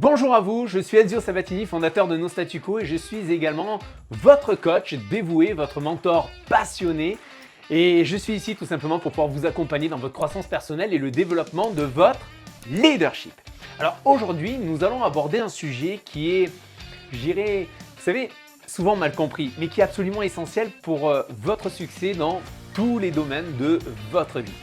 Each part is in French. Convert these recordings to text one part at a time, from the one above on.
Bonjour à vous, je suis Ezio Sabatini, fondateur de No Statu Quo et je suis également votre coach dévoué, votre mentor passionné. Et je suis ici tout simplement pour pouvoir vous accompagner dans votre croissance personnelle et le développement de votre leadership. Alors aujourd'hui, nous allons aborder un sujet qui est, je dirais, vous savez, souvent mal compris, mais qui est absolument essentiel pour votre succès dans tous les domaines de votre vie.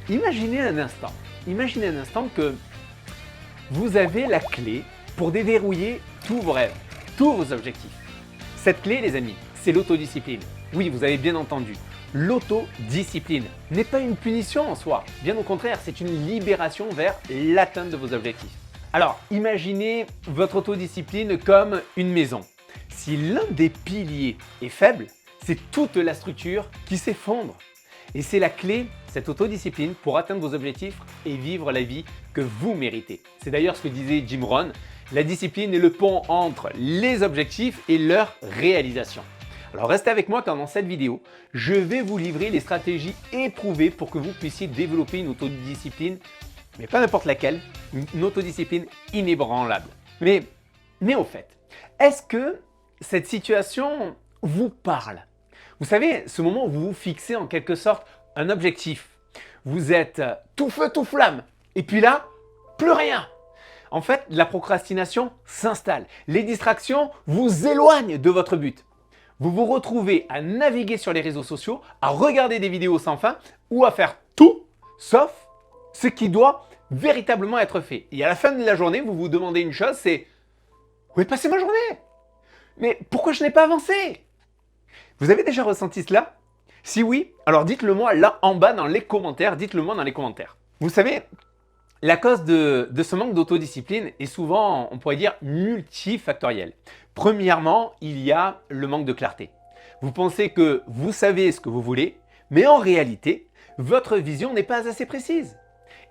Imaginez un instant que vous avez la clé pour déverrouiller tous vos rêves, tous vos objectifs. Cette clé, les amis, c'est l'autodiscipline. Oui, vous avez bien entendu. L'autodiscipline n'est pas une punition en soi. Bien au contraire, c'est une libération vers l'atteinte de vos objectifs. Alors, imaginez votre autodiscipline comme une maison. Si l'un des piliers est faible, c'est toute la structure qui s'effondre. Et c'est la clé, cette autodiscipline, pour atteindre vos objectifs et vivre la vie que vous méritez. C'est d'ailleurs ce que disait Jim Rohn, la discipline est le pont entre les objectifs et leur réalisation. Alors restez avec moi car dans cette vidéo, je vais vous livrer les stratégies éprouvées pour que vous puissiez développer une autodiscipline, mais pas n'importe laquelle, une autodiscipline inébranlable. Mais au fait, est-ce que cette situation vous parle ? Vous savez, ce moment où vous vous fixez en quelque sorte un objectif. Vous êtes tout feu, tout flamme. Et puis là, plus rien. En fait, la procrastination s'installe. Les distractions vous éloignent de votre but. Vous vous retrouvez à naviguer sur les réseaux sociaux, à regarder des vidéos sans fin ou à faire tout sauf ce qui doit véritablement être fait. Et à la fin de la journée, vous vous demandez une chose, c'est « Où est passée ma journée ? Mais pourquoi je n'ai pas avancé ?» Vous avez déjà ressenti cela? Si oui, alors dites-le moi là en bas dans les commentaires, dites-le moi dans les commentaires. Vous savez, la cause de ce manque d'autodiscipline est souvent, on pourrait dire, multifactorielle. Premièrement, il y a le manque de clarté. Vous pensez que vous savez ce que vous voulez, mais en réalité, votre vision n'est pas assez précise.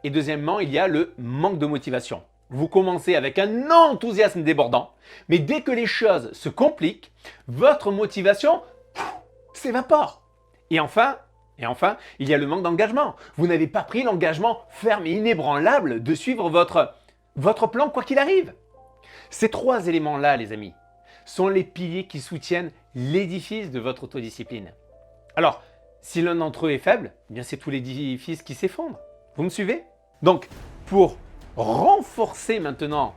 Et deuxièmement, il y a le manque de motivation. Vous commencez avec un enthousiasme débordant, mais dès que les choses se compliquent, votre motivation s'évapore. Et enfin, il y a le manque d'engagement. Vous n'avez pas pris l'engagement ferme et inébranlable de suivre votre plan quoi qu'il arrive. Ces trois éléments-là, les amis, sont les piliers qui soutiennent l'édifice de votre autodiscipline. Alors, si l'un d'entre eux est faible, eh bien c'est tout l'édifice qui s'effondre. Vous me suivez? Donc, pour renforcer maintenant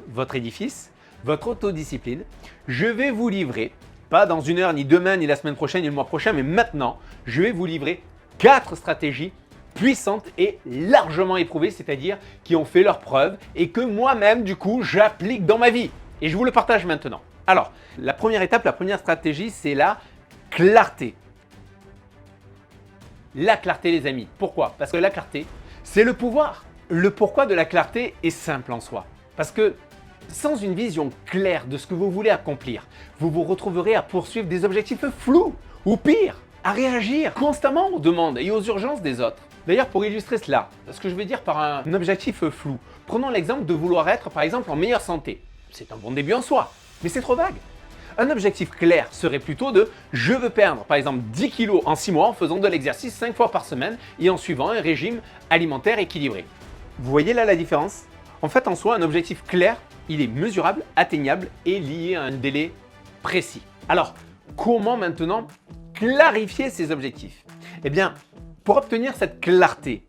votre édifice, votre autodiscipline, je vais vous livrer, pas dans une heure, ni demain, ni la semaine prochaine, ni le mois prochain, mais maintenant, je vais vous livrer 4 stratégies puissantes et largement éprouvées, c'est-à-dire qui ont fait leurs preuves et que moi-même, du coup, j'applique dans ma vie. Et je vous le partage maintenant. Alors, la première étape, la première stratégie, c'est la clarté. La clarté, les amis. Pourquoi? Parce que la clarté, c'est le pouvoir. Le pourquoi de la clarté est simple en soi. Parce que sans une vision claire de ce que vous voulez accomplir, vous vous retrouverez à poursuivre des objectifs flous ou pire, à réagir constamment aux demandes et aux urgences des autres. D'ailleurs, pour illustrer cela, ce que je veux dire par un objectif flou, prenons l'exemple de vouloir être par exemple en meilleure santé. C'est un bon début en soi, mais c'est trop vague. Un objectif clair serait plutôt de « je veux perdre par exemple 10 kilos en 6 mois en faisant de l'exercice 5 fois par semaine et en suivant un régime alimentaire équilibré ». Vous voyez là la différence? En fait, en soi, un objectif clair, il est mesurable, atteignable et lié à un délai précis. Alors, comment maintenant clarifier ces objectifs? Eh bien, pour obtenir cette clarté,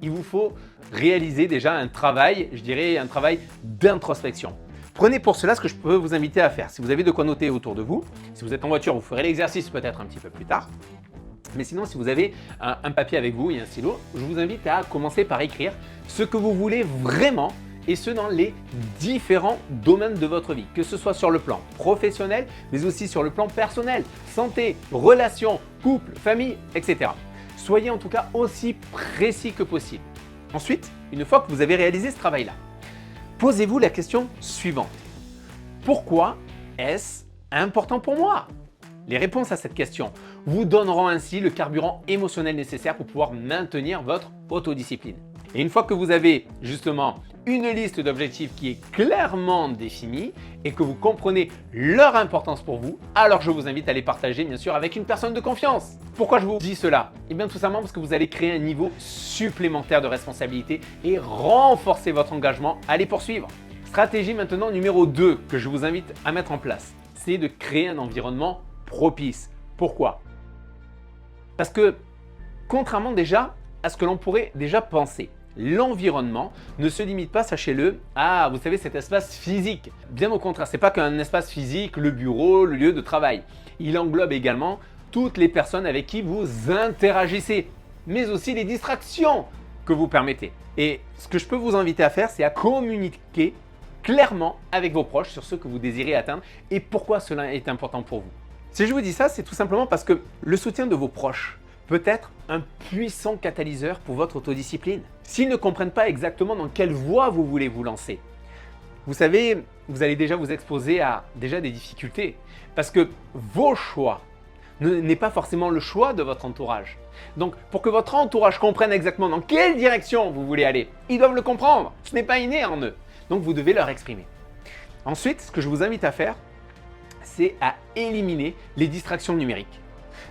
il vous faut réaliser déjà un travail, je dirais un travail d'introspection. Prenez pour cela ce que je peux vous inviter à faire. Si vous avez de quoi noter autour de vous, si vous êtes en voiture, vous ferez l'exercice peut-être un petit peu plus tard. Mais sinon, si vous avez un papier avec vous et un stylo, je vous invite à commencer par écrire ce que vous voulez vraiment et ce dans les différents domaines de votre vie, que ce soit sur le plan professionnel, mais aussi sur le plan personnel, santé, relations, couple, famille, etc. Soyez en tout cas aussi précis que possible. Ensuite, une fois que vous avez réalisé ce travail-là, posez-vous la question suivante. Pourquoi est-ce important pour moi ? Les réponses à cette question vous donneront ainsi le carburant émotionnel nécessaire pour pouvoir maintenir votre autodiscipline. Et une fois que vous avez justement une liste d'objectifs qui est clairement définie et que vous comprenez leur importance pour vous, alors je vous invite à les partager bien sûr avec une personne de confiance. Pourquoi je vous dis cela? Eh bien tout simplement parce que vous allez créer un niveau supplémentaire de responsabilité et renforcer votre engagement à les poursuivre. Stratégie maintenant numéro 2 que je vous invite à mettre en place, c'est de créer un environnement propice. Pourquoi? Parce que contrairement déjà à ce que l'on pourrait déjà penser, l'environnement ne se limite pas, sachez-le, à, vous savez, cet espace physique. Bien au contraire, ce n'est pas qu'un espace physique, le bureau, le lieu de travail. Il englobe également toutes les personnes avec qui vous interagissez, mais aussi les distractions que vous permettez. Et ce que je peux vous inviter à faire, c'est à communiquer clairement avec vos proches sur ce que vous désirez atteindre et pourquoi cela est important pour vous. Si je vous dis ça, c'est tout simplement parce que le soutien de vos proches peut être un puissant catalyseur pour votre autodiscipline. S'ils ne comprennent pas exactement dans quelle voie vous voulez vous lancer, vous savez, vous allez déjà vous exposer à des difficultés parce que vos choix n'est pas forcément le choix de votre entourage. Donc, pour que votre entourage comprenne exactement dans quelle direction vous voulez aller, ils doivent le comprendre. Ce n'est pas inné en eux. Donc, vous devez leur exprimer. Ensuite, ce que je vous invite à faire, c'est à éliminer les distractions numériques.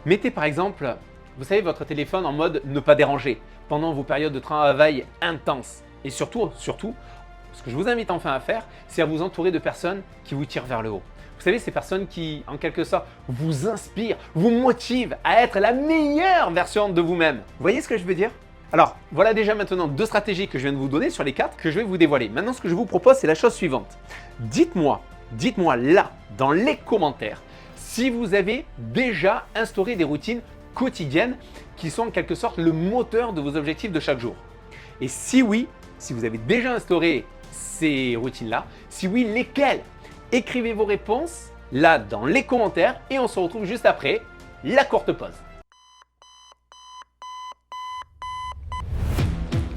Mettez par exemple, vous savez, votre téléphone en mode ne pas déranger pendant vos périodes de travail intenses. Et surtout, ce que je vous invite enfin à faire, c'est à vous entourer de personnes qui vous tirent vers le haut. Vous savez, ces personnes qui, en quelque sorte, vous inspirent, vous motivent à être la meilleure version de vous-même. Vous voyez ce que je veux dire? Alors, voilà déjà maintenant 2 stratégies que je viens de vous donner sur les 4 que je vais vous dévoiler. Maintenant, ce que je vous propose, c'est la chose suivante. Dites-moi là, dans les commentaires, si vous avez déjà instauré des routines quotidiennes qui sont en quelque sorte le moteur de vos objectifs de chaque jour. Et si oui, si vous avez déjà instauré ces routines-là, si oui, lesquelles? Écrivez vos réponses là dans les commentaires et on se retrouve juste après la courte pause.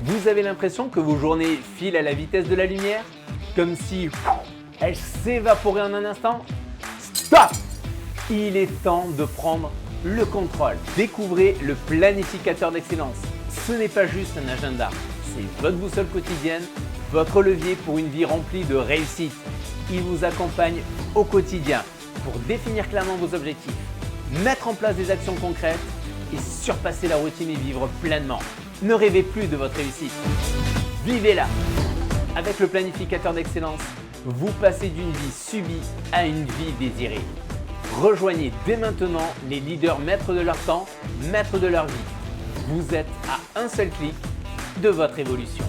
Vous avez l'impression que vos journées filent à la vitesse de la lumière? Comme si elles s'évaporaient en un instant? Stop! Il est temps de prendre le contrôle. Découvrez le planificateur d'excellence. Ce n'est pas juste un agenda, c'est votre boussole quotidienne, votre levier pour une vie remplie de réussite. Il vous accompagne au quotidien pour définir clairement vos objectifs, mettre en place des actions concrètes et surpasser la routine et vivre pleinement. Ne rêvez plus de votre réussite, vivez-la. Avec le planificateur d'excellence, vous passez d'une vie subie à une vie désirée. Rejoignez dès maintenant les leaders maîtres de leur temps, maîtres de leur vie. Vous êtes à un seul clic de votre évolution.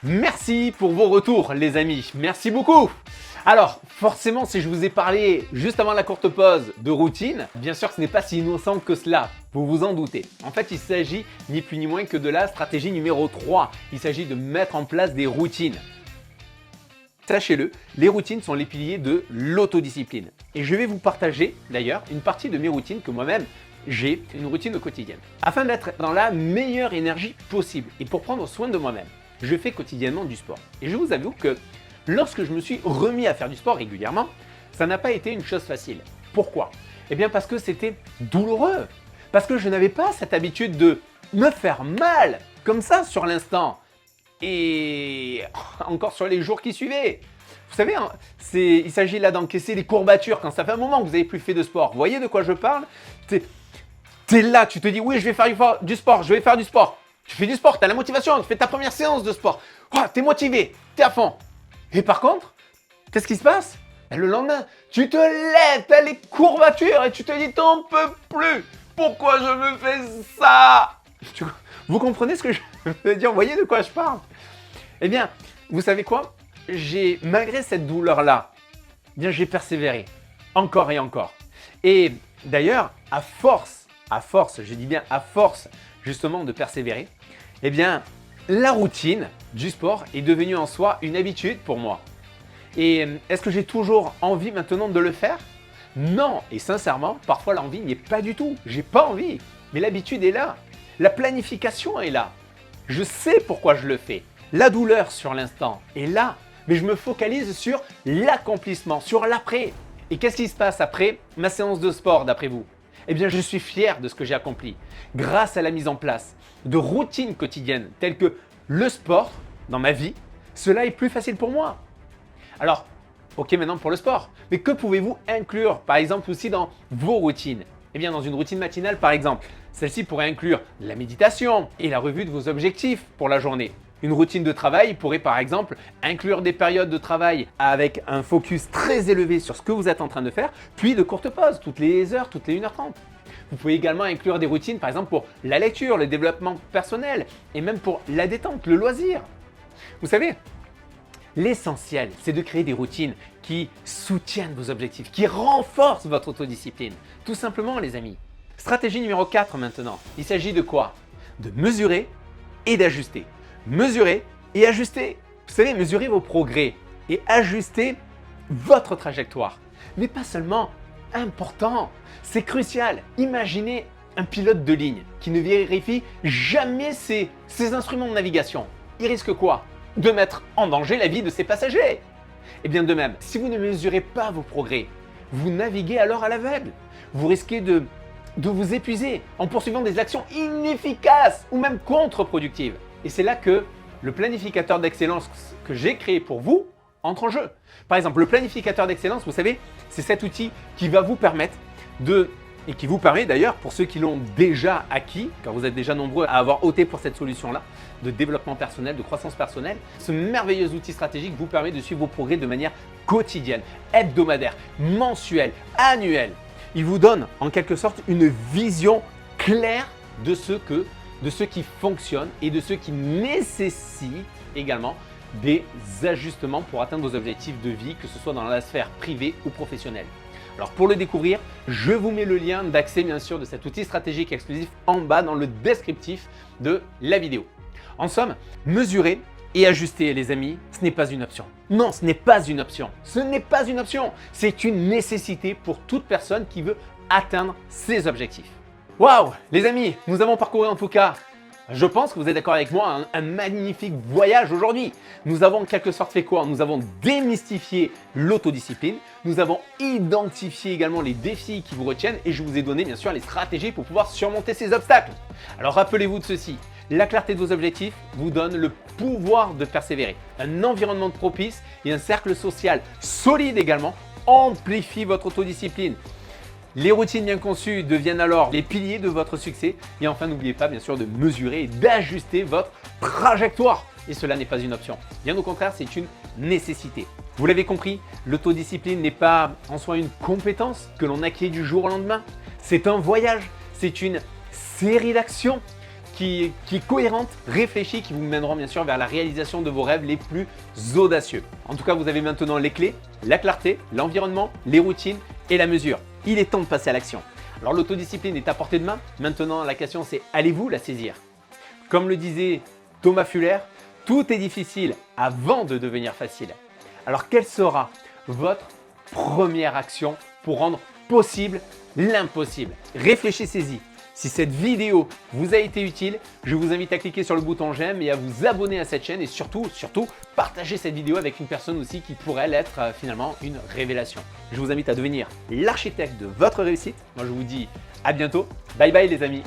Merci pour vos retours les amis, merci beaucoup. Alors forcément si je vous ai parlé juste avant la courte pause de routine, bien sûr ce n'est pas si innocent que cela, vous vous en doutez. En fait il s'agit ni plus ni moins que de la stratégie numéro 3, il s'agit de mettre en place des routines. Sachez-le, les routines sont les piliers de l'autodiscipline. Et je vais vous partager d'ailleurs une partie de mes routines que moi-même j'ai, une routine quotidienne. Afin d'être dans la meilleure énergie possible et pour prendre soin de moi-même, je fais quotidiennement du sport. Et je vous avoue que lorsque je me suis remis à faire du sport régulièrement, ça n'a pas été une chose facile. Pourquoi? Eh bien parce que c'était douloureux. Parce que je n'avais pas cette habitude de me faire mal comme ça sur l'instant. Et encore sur les jours qui suivaient. Vous savez, hein, il s'agit là d'encaisser les courbatures quand ça fait un moment que vous n'avez plus fait de sport. Vous voyez de quoi je parle? T'es là, tu te dis oui, je vais faire du sport, je vais faire du sport. Tu fais du sport, tu as la motivation, tu fais ta première séance de sport. Oh, tu es motivé, tu es à fond. Et par contre, qu'est-ce qui se passe? Le lendemain, tu te lèves, tu as les courbatures et tu te dis t'en peux plus. Pourquoi je me fais ça? Vous comprenez ce que je veux dire? Vous voyez de quoi je parle? Eh bien, vous savez quoi? Malgré cette douleur-là, j'ai persévéré encore et encore. Et d'ailleurs, à force, je dis bien à force justement de persévérer, eh bien, la routine du sport est devenue en soi une habitude pour moi. Et est-ce que j'ai toujours envie maintenant de le faire? Non, et sincèrement, parfois l'envie n'y est pas du tout. J'ai pas envie, mais l'habitude est là. La planification est là. Je sais pourquoi je le fais. La douleur sur l'instant est là, mais je me focalise sur l'accomplissement, sur l'après. Et qu'est-ce qui se passe après ma séance de sport d'après vous? Eh bien, je suis fier de ce que j'ai accompli grâce à la mise en place de routines quotidiennes telles que le sport dans ma vie. Cela est plus facile pour moi. Alors, ok maintenant pour le sport, mais que pouvez-vous inclure par exemple aussi dans vos routines? Eh bien, dans une routine matinale par exemple, celle-ci pourrait inclure la méditation et la revue de vos objectifs pour la journée. Une routine de travail pourrait par exemple inclure des périodes de travail avec un focus très élevé sur ce que vous êtes en train de faire, puis de courtes pauses toutes les heures, toutes les 1h30. Vous pouvez également inclure des routines par exemple pour la lecture, le développement personnel et même pour la détente, le loisir. Vous savez, l'essentiel, c'est de créer des routines qui soutiennent vos objectifs, qui renforcent votre autodiscipline. Tout simplement les amis. Stratégie numéro 4 maintenant. Il s'agit de quoi? De mesurer et d'ajuster. Mesurer et ajuster. Vous savez, mesurer vos progrès et ajuster votre trajectoire. Mais pas seulement important, c'est crucial. Imaginez un pilote de ligne qui ne vérifie jamais ses instruments de navigation. Il risque quoi? De mettre en danger la vie de ses passagers. Et bien de même, si vous ne mesurez pas vos progrès, vous naviguez alors à l'aveugle. Vous risquez de vous épuiser en poursuivant des actions inefficaces ou même contre-productives. Et c'est là que le planificateur d'excellence que j'ai créé pour vous entre en jeu. Par exemple, le planificateur d'excellence, vous savez, c'est cet outil qui va vous permettre et qui vous permet d'ailleurs, pour ceux qui l'ont déjà acquis, car vous êtes déjà nombreux à avoir opté pour cette solution-là, de développement personnel, de croissance personnelle, ce merveilleux outil stratégique vous permet de suivre vos progrès de manière quotidienne, hebdomadaire, mensuelle, annuelle. Il vous donne en quelque sorte une vision claire de ce qui fonctionne et de ce qui nécessite également des ajustements pour atteindre vos objectifs de vie, que ce soit dans la sphère privée ou professionnelle. Alors pour le découvrir, je vous mets le lien d'accès bien sûr de cet outil stratégique exclusif en bas dans le descriptif de la vidéo. En somme, mesurer et ajuster les amis, ce n'est pas une option. Non, ce n'est pas une option. Ce n'est pas une option. C'est une nécessité pour toute personne qui veut atteindre ses objectifs. Waouh, les amis, nous avons parcouru en tout cas, je pense que vous êtes d'accord avec moi, un magnifique voyage aujourd'hui. Nous avons en quelque sorte fait quoi? Nous avons démystifié l'autodiscipline, nous avons identifié également les défis qui vous retiennent et je vous ai donné bien sûr les stratégies pour pouvoir surmonter ces obstacles. Alors rappelez-vous de ceci, la clarté de vos objectifs vous donne le pouvoir de persévérer. Un environnement propice et un cercle social solide également amplifient votre autodiscipline. Les routines bien conçues deviennent alors les piliers de votre succès. Et enfin, n'oubliez pas bien sûr de mesurer et d'ajuster votre trajectoire. Et cela n'est pas une option. Bien au contraire, c'est une nécessité. Vous l'avez compris, l'autodiscipline n'est pas en soi une compétence que l'on acquiert du jour au lendemain. C'est un voyage, c'est une série d'actions qui est cohérente, réfléchie, qui vous mèneront bien sûr vers la réalisation de vos rêves les plus audacieux. En tout cas, vous avez maintenant les clés, la clarté, l'environnement, les routines et la mesure. Il est temps de passer à l'action. Alors l'autodiscipline est à portée de main. Maintenant, la question c'est allez-vous la saisir? Comme le disait Thomas Fuller, tout est difficile avant de devenir facile. Alors quelle sera votre première action pour rendre possible l'impossible? Réfléchissez-y. Si cette vidéo vous a été utile, je vous invite à cliquer sur le bouton j'aime et à vous abonner à cette chaîne et surtout, partagez cette vidéo avec une personne aussi qui pourrait l'être finalement une révélation. Je vous invite à devenir l'architecte de votre réussite. Moi je vous dis à bientôt. Bye bye les amis.